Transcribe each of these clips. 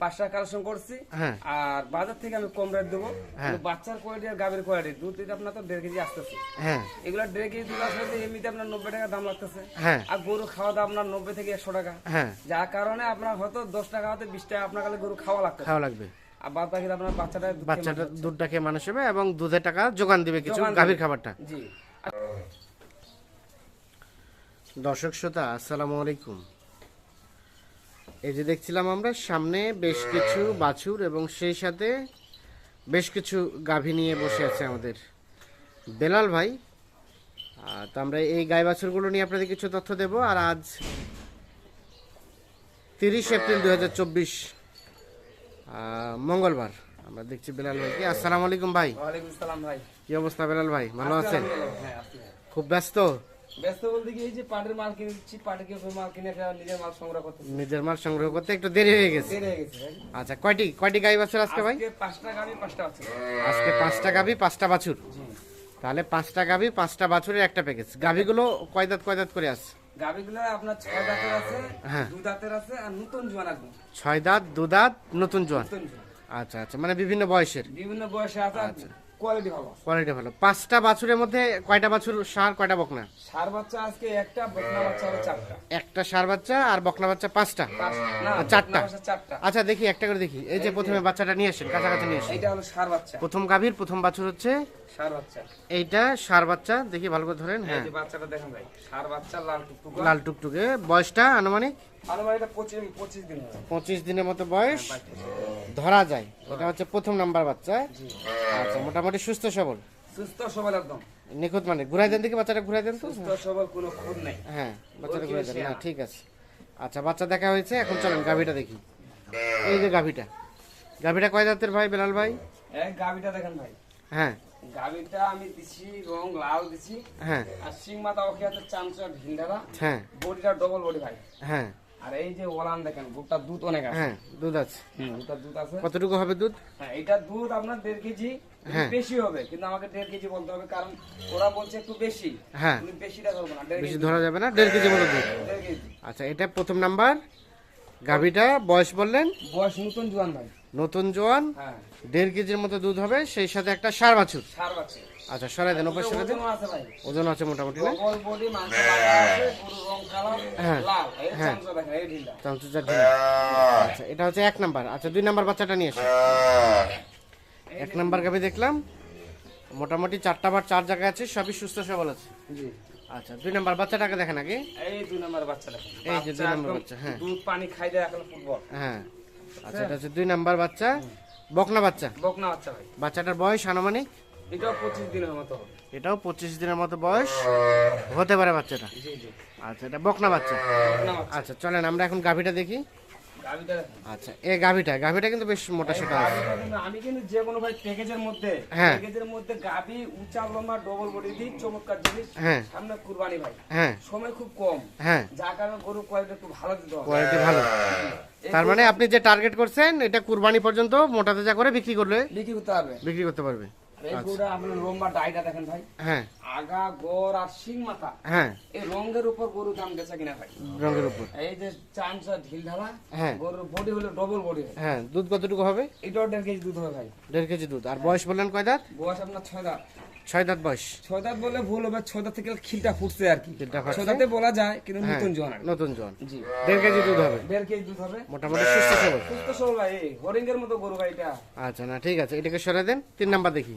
5 টাকা কালেকশন করছি। আর বাজার থেকে আমি কম রেট দেবো। বাচ্চার কোয়ালিটি আর গাভীর কোয়ালিটি দুধ দিতে আপনার তো 1.5 কেজি আসতেছে। এগুলো 1.5 কেজি দুধ আসলে এমনিতে আপনার 90 টাকা দাম লাগতেছে। আর গরু খাওয়া দাম আপনার 90 থেকে 100 টাকা। যার কারণে আপনার হয়তো 10 টাকা হতে 20 টাকা আপনার কাছে গরু খাওয়া লাগবে। আর বাদ বাকি আপনার বাচ্চাটা দুধটা খেয়ে মানুষ হবে এবং দুধের টাকা যোগান দিবে কিছু গাভীর খাবারটা। জি। দর্শক শ্রোতা আসসালামু আলাইকুম। এই যে দেখছিলাম আমরা সামনে বেশ কিছু বাছুর এবং সেই সাথে বেশ কিছু গাভী নিয়ে বসে আছে আমাদের বেলাল ভাই। তো আমরা এই গাই বাছুরগুলো নিয়ে আপনাদের কিছু তথ্য দেব। আর আজ 30 এপ্রিল 2024 মঙ্গলবার আমরা দেখছি বেলাল ভাইকে। আসসালামু আলাইকুম ভাই। ওয়ালাইকুম আসসালাম ভাই। কি অবস্থা বেলাল ভাই, ভালো আছেন? খুব ব্যস্ত বলতে কি এই যে পাটের মাল কিনেছি, পাটের মাল কিনে নিজের মাল সংগ্রহ করতে একটু দেরি হয়ে গেছে। আচ্ছা, কয়টি গাই বাছুর আজকে ভাই? আজকে 5টা গাভী 5টা বাছুর। আজকে 5টা গাভী 5টা বাছুর। তাহলে 5টা গাভী 5টা বাছুরের একটা প্যাকেজ। গাভীগুলো কয় দাঁত করে আছে? গাভীগুলো আপনার 6 দাঁতের আছে, 2 দাঁতের আছে আর নতুন জোয়ান একদম। 6 দাঁত 2 দাঁত নতুন জোয়ান। আচ্ছা আচ্ছা, মানে বিভিন্ন বয়সে আছে। আচ্ছা, কোয়ালিটি ভালো। 5টা বাছুরের মধ্যে কয়টা বাছুর ষাঁড়, কয়টা বকনা? ষাঁড় বাচ্চা আজকে একটা, বকনা বাচ্চা হলো 4টা। একটা ষাঁড় বাচ্চা আর বকনা বাচ্চা 5টা। না, 4টা। 4টা। আচ্ছা দেখি একটা করে দেখি। এই যে প্রথমে বাচ্চাটা নিয়ে আসেন, কাছাকাছি নিয়ে আসেন। এটা হলো ষাঁড় বাচ্চা। প্রথম গাভীর প্রথম বাছুর হচ্ছে ষাঁড় বাচ্চা। এইটা ষাঁড় বাচ্চা, দেখি ভালো করে ধরেন। হ্যাঁ, এই যে বাচ্চাটা দেখেন ভাই, ষাঁড় বাচ্চা লাল টুকটুকে। বয়সটা আনুমানিক 25 দিন হবে। 25 দিনের মতো বয়স ধরা যায়। এটা হচ্ছে প্রথম নাম্বার বাচ্চা। আচ্ছা, মোটামুটি সুস্থ সবল একদম নিখুঁত। মানে ঘুরাই দেন দেখি, বাচ্চাটা ঘুরাই দেন তো। সুস্থ সবল, কোনো খুঁত নাই। হ্যাঁ, বাচ্চাটা ঘুরাই দেন। না ঠিক আছে। আচ্ছা, বাচ্চা দেখা হয়েছে, এখন চলেন গাভীটা দেখি। এই যে গাভীটা কয় দাঁতের ভাই বেলাল ভাই? এই গাভীটা দেখেন ভাই। হ্যাঁ, গাভীটা আমি দিছি রং লাল দিছি। হ্যাঁ। আর সিং মাথা ওকে আছে চামচা ঢিলঢালা। হ্যাঁ, বডিটা ডবল বডি ভাই। হ্যাঁ। আর এই যে ওলান দেখেন, গোটা দুধ অনেক আছে। হ্যাঁ, দুধ আছে। গোটা দুধ আছে। কতটুকু হবে দুধ? হ্যাঁ, এটা দুধ আপনার 1.5 কেজি। বেশি হবে, কিন্তু আমাকে 1.5 কেজি বলতে হবে, কারণ ওরা বলছে একটু বেশি। হ্যাঁ, তুমি বেশিটা ধরবো না, 1.5 বেশি কেজি ধরা যাবে না। 1.5 কেজি মতো দুধ। 1.5 কেজি। আচ্ছা, এটা প্রথম নাম্বার গাভীটা। বয়স বললেন? বয়স নতুন জোয়ান ভাই। নতুন জোয়ান। হ্যাঁ, 1.5 কেজির মতো দুধ হবে, সেই সাথে একটা ষাঁড় বাছুর। ষাঁড় বাচ্চা। আচ্ছা, সরাই দেন, ওপাশে সরাই দেন। ওজন আছে ভাই, ওজন আছে মোটামুটি না? ডবল বডি, মাংস লাগা আছে, পুরো রং কালার লাল। এই চামচা দেখেন, এই ঢিলটা চামচুচা ঢিলা। আচ্ছা, এটা হচ্ছে 1 নাম্বার। আচ্ছা, 2 নাম্বার বাচ্চাটা নিয়ে আসেন। 1 নাম্বার গাভী দেখলাম, মোটামুটি 4টা বার 4 জায়গায় আছে, সবই সুস্থ সবল আছে। জি। আচ্ছা, 2 নাম্বার বাচ্চাটাকে দেখেন আগে। এই 2 নাম্বার বাচ্চা দেখেন, এই যে 2 নাম্বার বাচ্চা। হ্যাঁ, দুধ পানি খাই দেয় এখন ফুটবল। হ্যাঁ। আচ্ছা, এটা হচ্ছে 2 নাম্বার বাচ্চা, বকনা বাচ্চা। বকনা বাচ্চা ভাই। বাচ্চাটার বয়স আনুমানিক? এটাও 25 দিনের মতো হবে। এটাও 25 দিনের মতো বয়স হতে পারে বাচ্চাটা। জি জি। আচ্ছা, এটা বকনা বাচ্চা। বকনা বাচ্চা। আচ্ছা, চলেন আমরা এখন গাভীটা দেখি। গাভীটা দেখেন। আচ্ছা, এই গাভীটা কিন্তু বেশ মোটা সোটা আছে। আমি কিন্তু যে কোনো ভাই প্যাকেজের মধ্যে, হ্যাঁ, প্যাকেজের মধ্যে গাভী উঁচা লম্বা ডবল বডি দিই, চমৎকার জিনিস। হ্যাঁ, সামনে কুরবানি ভাই। হ্যাঁ, সময় খুব কম। হ্যাঁ, যার কারণে গরু কোয়ালিটি একটু ভালো দিতে হবে। কোয়ালিটি ভালো। তার মানে আপনি যে টার্গেট করছেন, এটা কুরবানি পর্যন্ত মোটা তাজা করে বিক্রি করতে পারবে। এই গরুটা আপনার লম্বা ডাইটা দেখেন ভাই। হ্যাঁ, আগা গোর আর সিং মাথা। হ্যাঁ, এই রঙের উপর গরু দাম বেচা কিনা ভাই। রঙের উপর। এই যে চামচা ঢিল ঢালা। হ্যাঁ, গরুর বডি হলো ডবল বডি। হ্যাঁ। দুধ কতটুকু হবে? এটাও 1.5 কেজি দুধ হবে ভাই। 1.5 কেজি দুধ। আর বয়স বললেন কয় দাঁত? বয়স আপনার 6 দাঁত। 6 দাঁত বয়স। 6 দাঁত বলে ভুল হবে, 6 দাঁত থেকে খিলটা ফুটছে আর কি। 6 6 দাঁতে বলা যায়, কিন্তু নতুন জোয়ান। নতুন জোয়ান। জি। 1.5 কেজি দুধ হবে। 1.5 কেজি দুধ হবে। মোটামুটি সুস্থ সবল। সুস্থ সবল ভাই, হরিঙ্গের মতো গরু ভাই এটা। আচ্ছা, না ঠিক আছে, এটাকে সরাই দেন। 3 নাম্বার দেখি।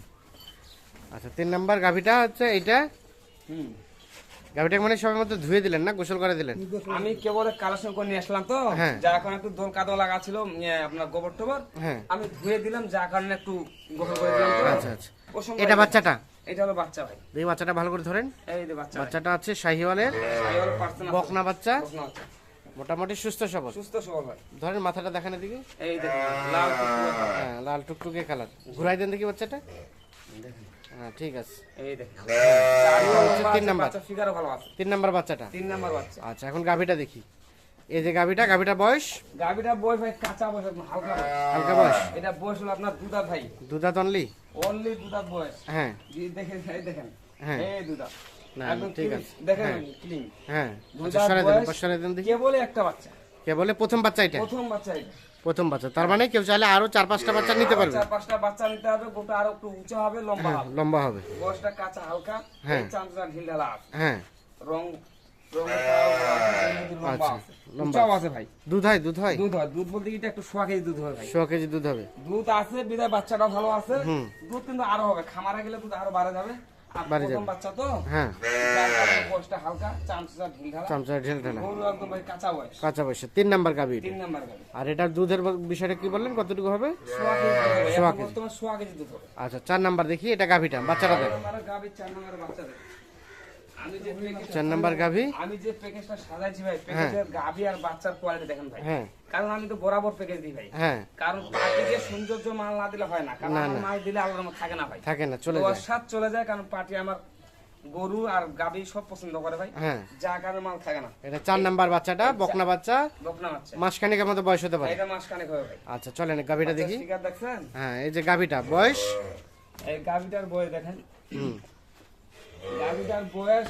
আচ্ছা, 3 নাম্বার গাভীটা হচ্ছে এইটা। গাভীটাকে মানে সবার মধ্যে ধুয়ে দিলেন না, গোসল করে দিলেন? আমি কেবল কালেকশন করে নিয়ে আসলাম তো, যা এখন একটু দোল কাদো লাগা ছিল আপনার গোবর টোবর। হ্যাঁ, আমি ধুয়ে দিলাম, যা কারণে একটু গোসল করে দিলাম তো। আচ্ছা আচ্ছা। এটা বাচ্চাটা? এটা হলো বাচ্চা ভাই। এই বাচ্চাটা ভালো করে ধরেন। এই যে বাচ্চা। বাচ্চাটা আছে শাহিওয়ালের বকনা বাচ্চা। মোটামুটি সুস্থ সবল ভাই। ধরেন, মাথাটা দেখান এদিকে। এই দেখুন, লাল টুকটুকে। হ্যাঁ, লাল টুকটুকে কালার। ঘুরাই দেন দেখি বাচ্চাটা। দেখুন। হ্যাঁ, ঠিক আছে। এই দেখুন। 3 নাম্বার। বাচ্চা ফিগারও ভালো আছে। 3 নাম্বার বাচ্চাটা। 3 নাম্বার বাচ্চা। আচ্ছা, এখন গাভীটা দেখি। এই যে গাভীটা বয়স? গাভীটা বয়স ভাই কাঁচা বয়স, হালকা বয়স। এটা বয়স হলো আপনার 2 দাঁত ভাই। 2 দাঁত অনলি? 2 দাঁত বয়স। হ্যাঁ, দেখেন, এই দেখেন। হ্যাঁ, এই 2 দাঁত। না একদম ঠিক আছে। দেখেন ক্লিন। হ্যাঁ, 2 আচ্ছা, দাঁত সরাই বয়স। দেন দেখি। কেবল একটা বাচ্চা। কেবল প্রথম বাচ্চা এটা? প্রথম বাচ্চা এটা। প্রথম বাচ্চা, তার মানে কেউ চাইলে আরো 4-5টা বাচ্চা নিতে পারবে। 4-5টা বাচ্চা নিতে হবে, গোটা আরো একটু উঁচু হবে, লম্বা হবে। লম্বা হবে। বয়সটা কাঁচা হালকা, হ্যাঁ। চামচা ঢিলঢালা আছে। হ্যাঁ, রং আচ্ছা, লম্বা লম্বা আছে ভাই। দুধ হয়? দুধ হয়? দুধ বলতে কি, এটা একটু 100 কেজি দুধ হবে ভাই। 100 কেজি দুধ হবে। দুধ আছে বিদায় বাচ্চাটা ভালো আছে। দুধ কিন্তু আরো হবে, খামারে গেলে দুধ আরো বাড়ে যাবে। আর বাড়ে প্রথম যাবে। বাচ্চা তো, হ্যাঁ, যার কারণে বয়সটা হালকা, চামচা ঢিলঢালা। চামচা ঢেলা গরু একদম ভাই কাঁচা বয়স। কাঁচা বয়সে 3 নাম্বার গাভী। 3 নাম্বার গাড়ি। আর এটার দুধের বিষয়টা কি বললেন, কতটুকু হবে? 100 কেজি দুধ হবে। 100 এখন কেজি। বর্তমানে 100 কেজি দুধ হবে। আচ্ছা, 4 নাম্বার দেখি, এটা গাভীটা, বাচ্চাটা দেখ। 4 নাম্বার গাভী, 4 নাম্বার বাচ্চা দেয়। আমি যে প্যাকেজটা 4 নাম্বার গাভী। আমি যে প্যাকেজটা সাজাইছি ভাই, প্যাকেজের গাভী আর বাচ্চার কোয়ালিটি দেখেন ভাই। হ্যাঁ, কারণ আমি তো বরাবর প্যাকেজ দিই ভাই। হ্যাঁ, কারণ পার্টিকে সৌন্দর্য মাল না দিলে হয় না, কারণ আমার মাল দিলে আল্লাহর মতো থাকে না ভাই, থাকে না, চলে যায়। স্বাদ চলে যায়। কারণ পার্টি আমার গরু আর গাভী সব পছন্দ করে ভাই, হ্যাঁ, যা কারণে মাল থাকে না। এটা 4 নাম্বার বাচ্চাটা, বকনা বাচ্চা, বকনা বাচ্চা। মাসখানেকের মতো বয়স হতে পারে। এটা মাসখানেক হবে ভাই। আচ্ছা, চলেন গাভীটা দেখি। স্টিকার দেখছেন? হ্যাঁ, এই যে গাভীটা বয়স। এই গাভীটার বয়স দেখেন। গাভীটার বয়স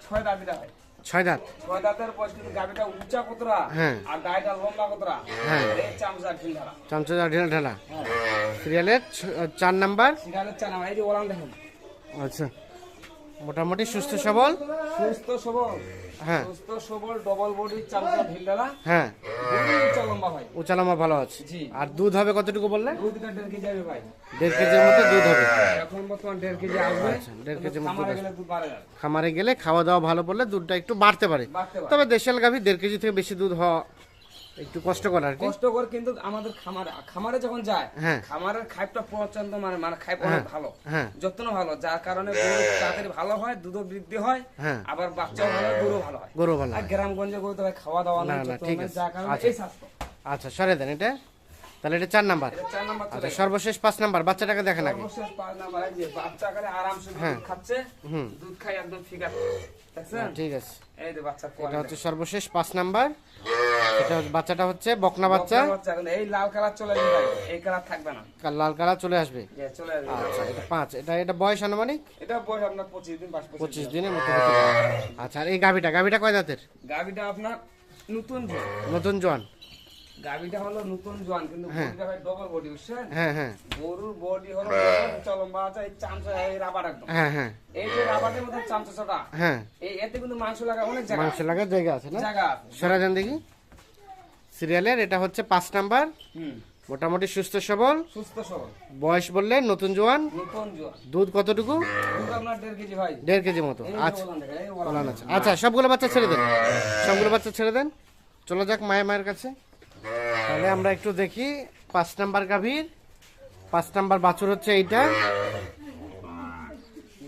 6 দাঁতিটা হয়। 6 দাঁত। 6 দাঁতের বয়স, কিন্তু গাভীটা উঁচা কতরা, হ্যাঁ। আর গাড়িটা লম্বা কতরা। হ্যাঁ। এই চামচা ঢিলঢালা। চামচা ঢেলা। হ্যাঁ। সিরিয়ালের 4 নাম্বার। সিরিয়ালের 4 নাম্বার। এই যে ওলান দেখেন, আচ্ছা, মোটামুটি সুস্থ সবল। সুস্থ সবল। হ্যাঁ, সুস্থ সবল, ডবল বডি, চামচা ঢিলঢালা। হ্যাঁ, উঁচা লম্বা ভাই। উচালামা ভালো আছে। জি। আর দুধ হবে কতটুকু বললেন? দুধটা 1.5 কেজি যাবে ভাই। 1.5 কেজির মতো দুধ হবে। এখন বর্তমান 1.5 কেজি আসবে। আচ্ছা, 1.5 কেজির মতো খামারে দুধ গেলে দুধ বাড়ে যাবে। খামারে গেলে খাওয়া দাওয়া ভালো পড়লে দুধটা একটু বাড়তে পারে। বাড়তে পারে। তবে দেশাল গাভী 1.5 কেজি থেকে বেশি দুধ হওয়া একটু কষ্টকর আর কি। কষ্টকর, কিন্তু আমাদের খামারে যখন যায়, হ্যাঁ। খামারের খাইপটা প্রচন্ড মানে খাইপ অনেক ভালো, হ্যাঁ, যত্ন ভালো, যার কারণে গরু তাড়াতাড়ি ভালো হয়, দুধও বৃদ্ধি হয়, হ্যাঁ, আবার বাচ্চাও ভালো হয়, গরু ভালো হয়। গরু ভালো আর হয়। গ্রামগঞ্জে গরু তো ভাই খাওয়া দাওয়া না, নাই, না, যত্ন ঠিক নাই, আছে। যার কারণে আচ্ছা। এই স্বাস্থ্য। আচ্ছা, সরে দেন এটা। তাহলে এটা 4 নাম্বার। এটা 4 নাম্বার আচ্ছা, চলে। সর্বশেষ 5 নাম্বার বাচ্চাটাকে দেখেন আগে। সর্বশেষ 5 নাম্বার। এই যে বাচ্চা আকারে আরামসে দুধ খাচ্ছে, দুধ খাই একদম ঠিক আছে, দেখছেন? ঠিক আছে, এই যে বাচ্চা এটা কোয়ালিটি। হচ্ছে সর্বশেষ 5 নাম্বার। এটা বাচ্চাটা হচ্ছে বকনা বাচ্চা। বাচ্চা, কিন্তু এই লাল কালার চলে যাবে ভাই, এই কালার থাকবে না, লাল কালার চলে আসবে। যে চলে আসবে। আচ্ছা, এটা 5। এটা বয়স আনুমানিক এটা বয়স আপনার 25 দিন, 25 দিনের মতো হতে পারে। আচ্ছা, আর এই গাভীটা কয় দাঁতের? গাভীটা আপনার নতুন জোয়ান। নতুন জোয়ান। গাভীটা হলো নতুন জোয়ান, কিন্তু বডিটা ভাই ডবল বডি, বুঝছেন? হ্যাঁ, হ্যাঁ, গরুর বডি হলো উঁচা লম্বা আছে, এই চামচা, এই রাবার একদম। হ্যাঁ, হ্যাঁ, এই যে রাবারের মধ্যে চামচাটা, হ্যাঁ, এই এতে কিন্তু মাংস লাগা অনেক জায়গা মাংস লাগার জায়গা আছে না? জায়গা আছে। সরা যান দেখি। সিরিয়ালের এটা হচ্ছে 5 নাম্বার। মোটামুটি সুস্থ সবল, সুস্থ সবল, বয়স বললেন নতুন জোয়ান। নতুন জোয়ান। দুধ কতটুকু? দুধ আপনার 1.5 কেজি ভাই। 1.5 কেজি মতো। এই যে আচ্ছা, ওলান দেখেন, এই বলান ওলান। আছে। আচ্ছা, সবগুলো বাচ্চা ছেড়ে দেন, সবগুলো বাচ্চা ছেড়ে দেন। চলে যাক মায়ের কাছে। তাহলে আমরা একটু দেখি 5 নাম্বার গাভীর 5 নাম্বার বাছুর হচ্ছে এইটা।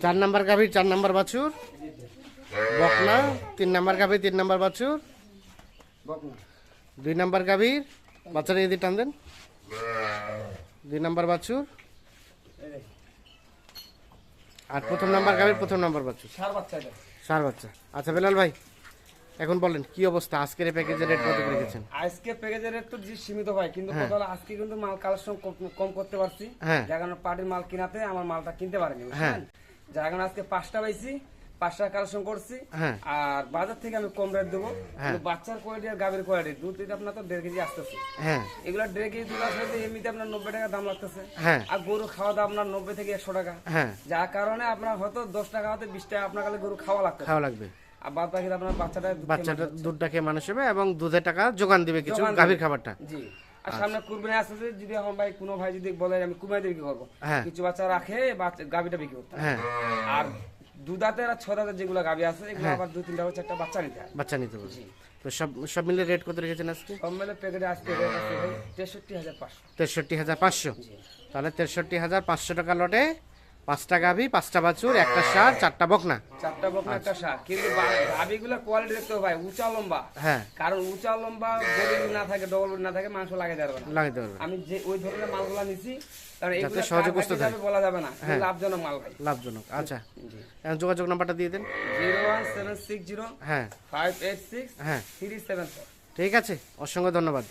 4 নাম্বার গাভীর 4 নাম্বার বাছুর বকনা। 3 নাম্বার গাভীর 3 নাম্বার বাছুর। বকনা। 2 নাম্বার গাভীর বাচ্চাটা যদি টান দেন, 2 নাম্বার বাছুর। এই দেখেন, আর প্রথম নাম্বার গাভীর প্রথম নাম্বার বাছুর, ষাঁড় বাচ্চা এটা। ষাঁড় বাচ্চা। আচ্ছা বেলাল ভাই, এখন বলেন কি অবস্থা, আজকের এই প্যাকেজের রেট কত করে রেখেছেন? আজকে প্যাকেজের রেট তো জি সীমিত ভাই, কিন্তু কথা হলো আজকে কিন্তু মাল কালেকশন কম করতে পারছি। হ্যাঁ। যার কারণে পার্টির মাল কিনাতে আমার মালটা কিনতে পারিনি, বুঝছেন? যার কারণে আজকে 5টা পাইছি, 5টা কালেকশন করছি। হ্যাঁ। আর বাজার থেকে আমি কম রেট দেবো, কিন্তু বাচ্চার কোয়ালিটি আর গাভীর কোয়ালিটি দুধ দিতে আপনার তো 1.5 কেজি আসতেছে। হ্যাঁ, এগুলো 1.5 কেজি দুধ আসলে এমনিতে আপনার 90 টাকা দাম লাগতেছে। হ্যাঁ, আর গরু খাওয়া দাওয়া আপনার 90 থেকে 100 টাকা। হ্যাঁ, যার কারণে আপনার হয়তো 10 টাকা হতে 20 টাকা আপনার কাছে গরু খাওয়া লাগতেছে। খাওয়া লাগবে। আর বাদ বাকি আপনার বাচ্চাটা দুধটা খেয়ে মানুষ হবে এবং দুধের টাকা যোগান দিবে কিছু যোগান গাভীর দিবে। খাবারটা। জি। আর সামনে কুরবানি আসতেছে, যদি এখন ভাই কোনো ভাই যদি বলে আমি কুরবানি বিক্রি করবো, হ্যাঁ। কিছু বাচ্চা রাখে গাভীটা বিক্রি করতে হয়। হ্যাঁ, আর 2 দাঁতের আর 6 দাঁতের যেগুলো গাভী আছে, এগুলো আবার 2-3টা 4টা বাচ্চা নিতে হয়। বাচ্চা নিতে পারবে। তো সব মিলে রেট কত রেখেছেন আজকে? সব মিলে প্যাকেটে আজকে রেট আছে ভাই 63,500। 63,500। তাহলে 63,500 টাকা লটে 5টা গাভী, 5টা বাছুর, একটা ষাঁড়, 4টা বকনা। 4টা বকনা, একটা ষাঁড়। কিন্তু গাভীগুলো কোয়ালিটি দেখতে হবে ভাই, উঁচা লম্বা। হ্যাঁ, কারণ উঁচা লম্বা বডি না থাকে, ডবল বডি না থাকে, মাংস লাগাই যাবে না। লাগাইতে পারবে, আমি যে ওই ধরনের মালগুলা নিছি, কারণ এগুলো সহজে কার বুঝতে ভাগ্যে যাবে বলা যাবে না, হ্যাঁ। লাভজনক মাল ভাই। লাভজনক। আচ্ছা, এখন যোগাযোগ নাম্বারটা দিয়ে দেন। 01760 হ্যাঁ, 586 হ্যাঁ, 374। ঠিক আছে, অসংখ্য ধন্যবাদ।